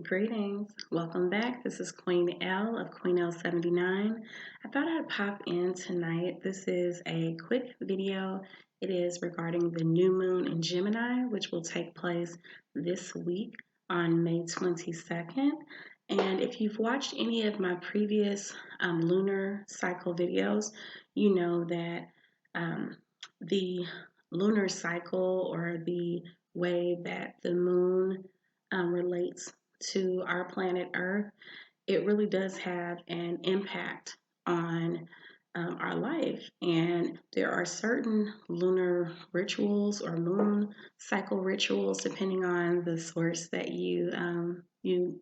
Greetings. Welcome back. This is Queen Elle of QueenElle79. I thought I'd pop in tonight. This is a quick video. It is regarding the new moon in Gemini, which will take place this week on May 22nd. And if you've watched any of my previous lunar cycle videos, you know that the lunar cycle, or the way that the moon relates to our planet Earth, it really does have an impact on our life. And there are certain lunar rituals or moon cycle rituals, depending on the source that you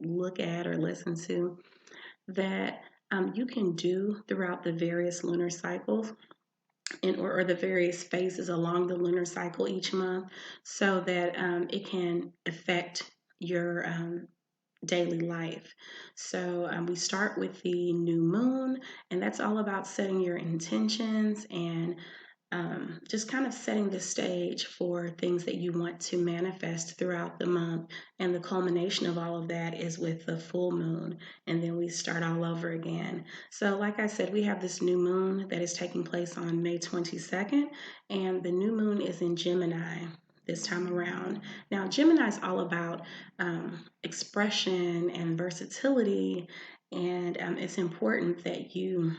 look at or listen to, that you can do throughout the various lunar cycles or the various phases along the lunar cycle each month, so that it can affect your daily life. So we start with the new moon, and that's all about setting your intentions and just kind of setting the stage for things that you want to manifest throughout the month. And the culmination of all of that is with the full moon, and then we start all over again. So, like I said, we have this new moon that is taking place on May 22nd, and the new moon is in Gemini this time around. Now, Gemini is all about expression and versatility, and it's important that you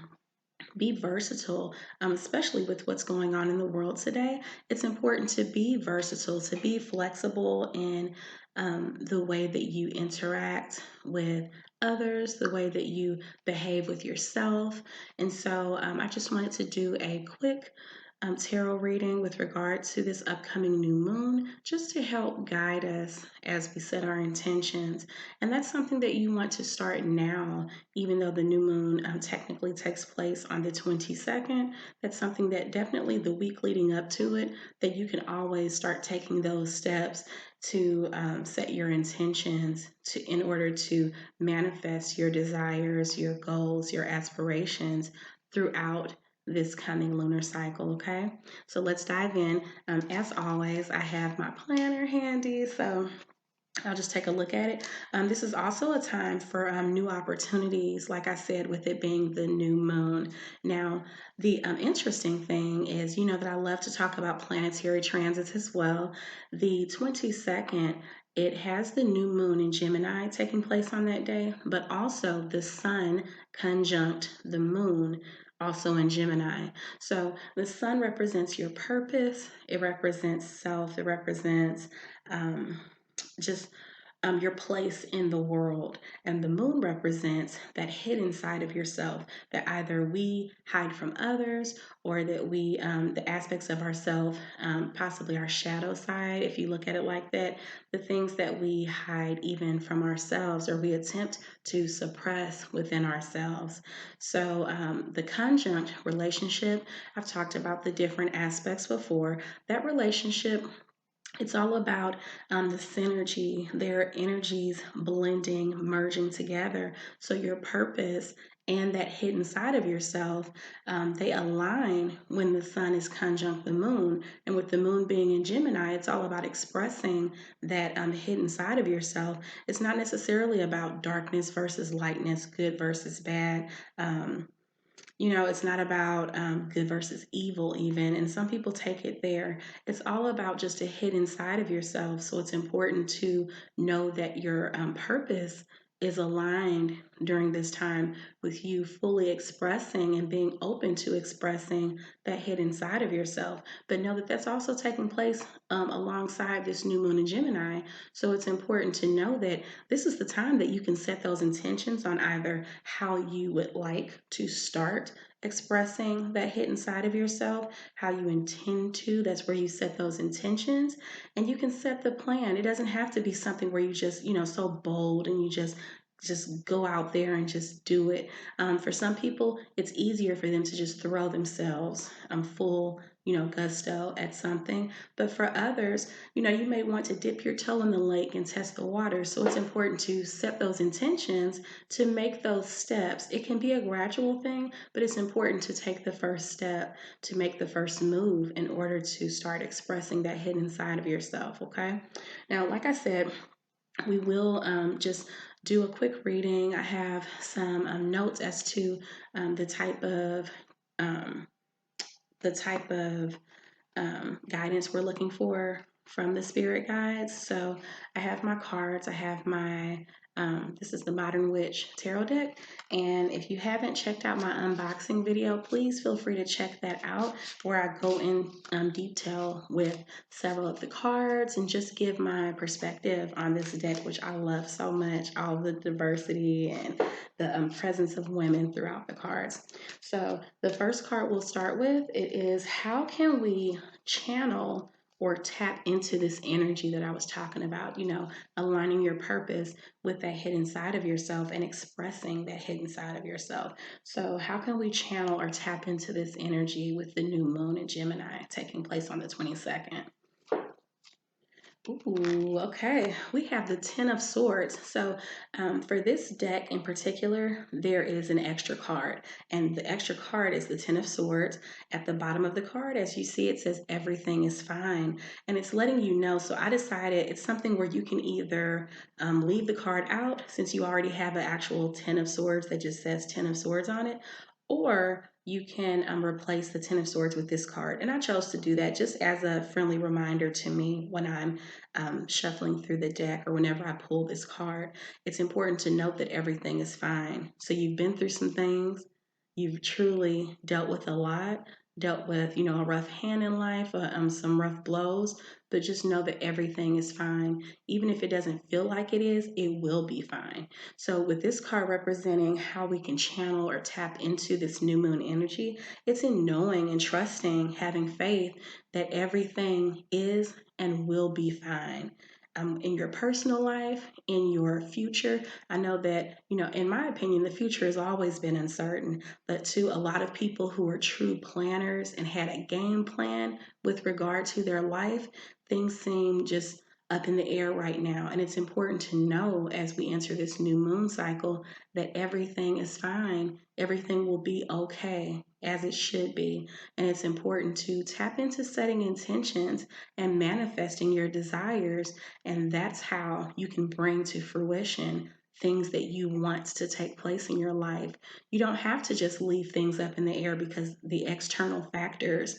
be versatile, especially with what's going on in the world today. It's important to be versatile, to be flexible in the way that you interact with others, the way that you behave with yourself. And so I just wanted to do a quick tarot reading with regard to this upcoming new moon, just to help guide us as we set our intentions. And that's something that you want to start now, even though the new moon technically takes place on the 22nd. That's something that definitely the week leading up to it, that you can always start taking those steps to set your intentions in order to manifest your desires, your goals, your aspirations throughout this coming lunar cycle. Okay, so let's dive in. As always, I have my planner handy, so I'll just take a look at it. This is also a time for new opportunities, like I said, with it being the new moon. Now, the interesting thing is, you know, that I love to talk about planetary transits as well. The 22nd, it has the new moon in Gemini taking place on that day, but also the sun conjunct the moon, also in Gemini. So the sun represents your purpose, it represents self, it represents just your place in the world. And the moon represents that hidden side of yourself that either we hide from others, or that we, the aspects of ourselves, possibly our shadow side, if you look at it like that, the things that we hide even from ourselves, or we attempt to suppress within ourselves. So the conjunct relationship, I've talked about the different aspects before. That relationship, it's all about the synergy, their energies blending, merging together. So your purpose and that hidden side of yourself, they align when the sun is conjunct the moon. And with the moon being in Gemini, it's all about expressing that hidden side of yourself. It's not necessarily about darkness versus lightness, good versus bad. You know, it's not about good versus evil, even. And some people take it there. It's all about just a hidden side of yourself. So it's important to know that your purpose is aligned during this time with you fully expressing and being open to expressing that hidden side of yourself. But know that that's also taking place alongside this new moon in Gemini. So it's important to know that this is the time that you can set those intentions on either how you would like to start expressing that hidden side of yourself, how you intend to. That's where you set those intentions, and you can set the plan. It doesn't have to be something where you just, you know, so bold and you just go out there and just do it. For some people, it's easier for them to just throw themselves full, you know, gusto at something. But for others, you know, you may want to dip your toe in the lake and test the water. So it's important to set those intentions, to make those steps. It can be a gradual thing, but it's important to take the first step, to make the first move in order to start expressing that hidden side of yourself. Okay. Now, like I said, We will just do a quick reading. I have some notes as to the type of um, the type of guidance we're looking for from the spirit guides. So I have my cards. I have my this is the Modern Witch Tarot deck. And if you haven't checked out my unboxing video, please feel free to check that out, where I go in detail with several of the cards and just give my perspective on this deck, which I love so much, all the diversity and the presence of women throughout the cards. So the first card we'll start with, it is, how can we channel or tap into this energy that I was talking about, aligning your purpose with that hidden side of yourself and expressing that hidden side of yourself. So how can we channel or tap into this energy with the new moon in Gemini taking place on the 22nd? Ooh, okay. We have the Ten of Swords. So for this deck in particular, there is an extra card. And the extra card is the Ten of Swords. At the bottom of the card, as you see, it says everything is fine. And it's letting you know. So I decided it's something where you can either leave the card out, since you already have an actual Ten of Swords that just says Ten of Swords on it, or you can replace the Ten of Swords with this card. And I chose to do that just as a friendly reminder to me when I'm shuffling through the deck or whenever I pull this card. It's important to note that everything is fine. So you've been through some things, you've truly dealt with a lot, dealt with, a rough hand in life, some rough blows, but just know that everything is fine. Even if it doesn't feel like it is, it will be fine. So with this card representing how we can channel or tap into this new moon energy, it's in knowing and trusting, having faith that everything is and will be fine. In your personal life, in your future. I know that, in my opinion, the future has always been uncertain, but to a lot of people who are true planners and had a game plan with regard to their life, things seem just up in the air right now. And it's important to know as we enter this new moon cycle that everything is fine. Everything will be okay, as it should be. And it's important to tap into setting intentions and manifesting your desires. And that's how you can bring to fruition things that you want to take place in your life. You don't have to just leave things up in the air because the external factors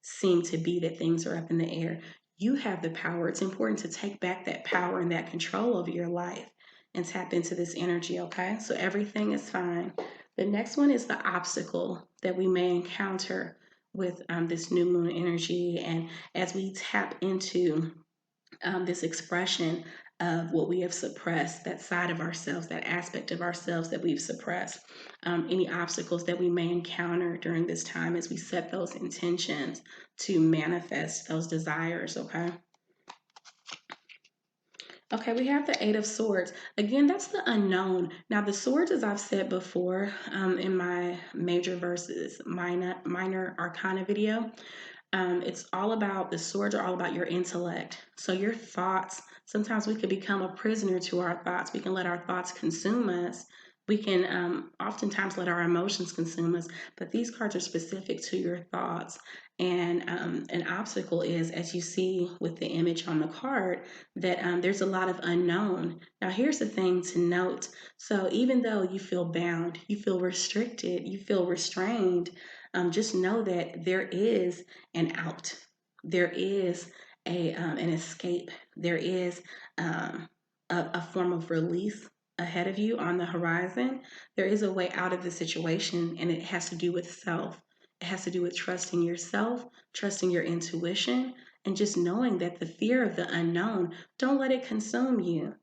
seem to be that things are up in the air. You have the power. It's important to take back that power and that control over your life and tap into this energy, okay? So everything is fine. The next one is the obstacle that we may encounter with this new moon energy. And as we tap into this expression of what we have suppressed, that side of ourselves, that aspect of ourselves that we've suppressed, any obstacles that we may encounter during this time as we set those intentions to manifest those desires, okay? Okay, we have the Eight of Swords. Again, that's the unknown. Now, the swords, as I've said before in my major versus minor arcana video, it's all about, the swords are all about your intellect. So your thoughts, sometimes we could become a prisoner to our thoughts. We can let our thoughts consume us. We can oftentimes let our emotions consume us, but these cards are specific to your thoughts. And an obstacle is, as you see with the image on the card, that there's a lot of unknown. Now, here's the thing to note. So even though you feel bound, you feel restricted, you feel restrained, just know that there is an out. There is an escape. There is a form of release ahead of you on the horizon. There is a way out of the situation, and it has to do with self. It has to do with trusting yourself, trusting your intuition, and just knowing that the fear of the unknown, don't let it consume you.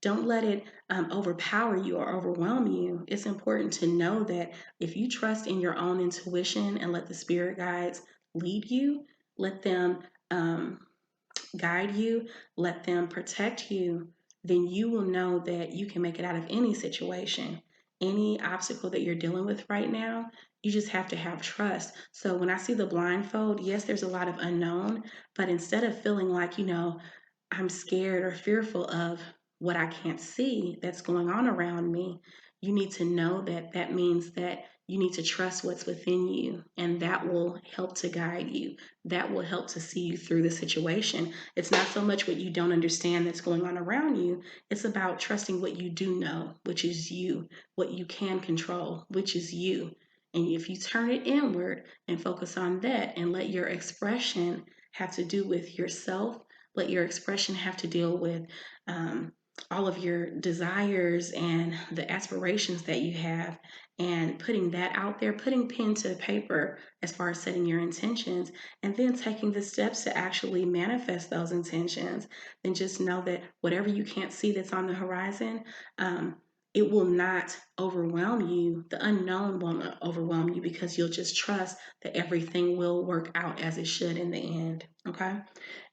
Don't let it overpower you or overwhelm you. It's important to know that if you trust in your own intuition and let the spirit guides lead you, let them guide you, let them protect you, then you will know that you can make it out of any situation, any obstacle that you're dealing with right now. You just have to have trust. So when I see the blindfold, yes, there's a lot of unknown, but instead of feeling like, I'm scared or fearful of what I can't see that's going on around me, you need to know that that means that You need to trust what's within you, and that will help to guide you. That will help to see you through the situation. It's not so much what you don't understand that's going on around you, it's about trusting what you do know, which is you, what you can control, which is you. And if you turn it inward and focus on that and let your expression have to do with yourself, let your expression have to deal with um, all of your desires and the aspirations that you have, and putting that out there, putting pen to paper as far as setting your intentions, and then taking the steps to actually manifest those intentions, then just know that whatever you can't see that's on the horizon, it will not overwhelm you. The unknown won't overwhelm you because you'll just trust that everything will work out as it should in the end. Okay.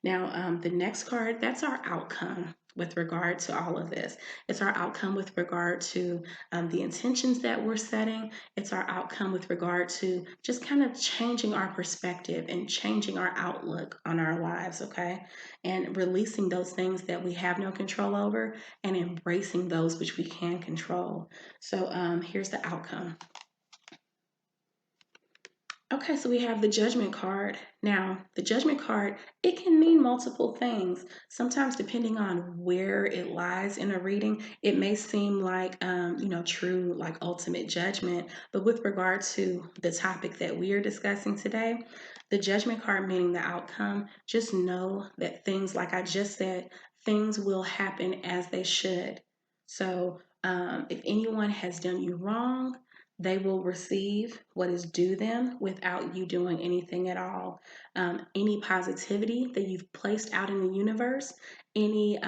Now, the next card, that's our outcome with regard to all of this. It's our outcome with regard to the intentions that we're setting. It's our outcome with regard to just kind of changing our perspective and changing our outlook on our lives, okay? And releasing those things that we have no control over and embracing those which we can control. So here's the outcome. Okay, so we have the judgment card. Now, the judgment card, it can mean multiple things. Sometimes, depending on where it lies in a reading, it may seem like, true, like ultimate judgment. But with regard to the topic that we are discussing today, the judgment card meaning the outcome, just know that things, like I just said, things will happen as they should. So, if anyone has done you wrong, they will receive what is due them without you doing anything at all. Any positivity that you've placed out in the universe, any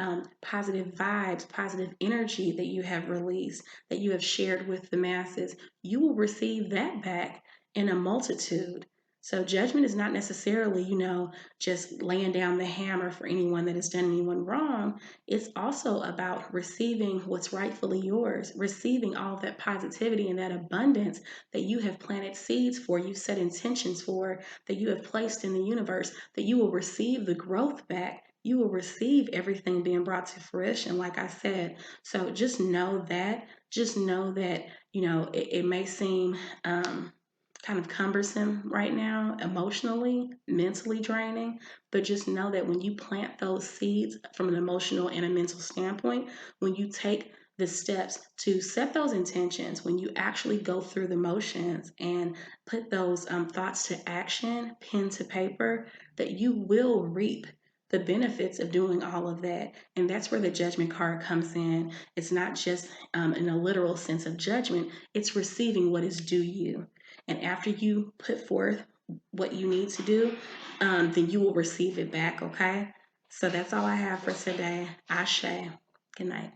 positive vibes, positive energy that you have released, that you have shared with the masses, you will receive that back in a multitude. So judgment is not necessarily, just laying down the hammer for anyone that has done anyone wrong. It's also about receiving what's rightfully yours, receiving all that positivity and that abundance that you have planted seeds for, you set intentions for, that you have placed in the universe, that you will receive the growth back. You will receive everything being brought to fruition, like I said. So just know that, it may seem kind of cumbersome right now, emotionally, mentally draining. But just know that when you plant those seeds from an emotional and a mental standpoint, when you take the steps to set those intentions, when you actually go through the motions and put those thoughts to action, pen to paper, that you will reap the benefits of doing all of that. And that's where the judgment card comes in. It's not just in a literal sense of judgment, it's receiving what is due you. And after you put forth what you need to do, then you will receive it back, okay? So that's all I have for today. Ashe. Good night.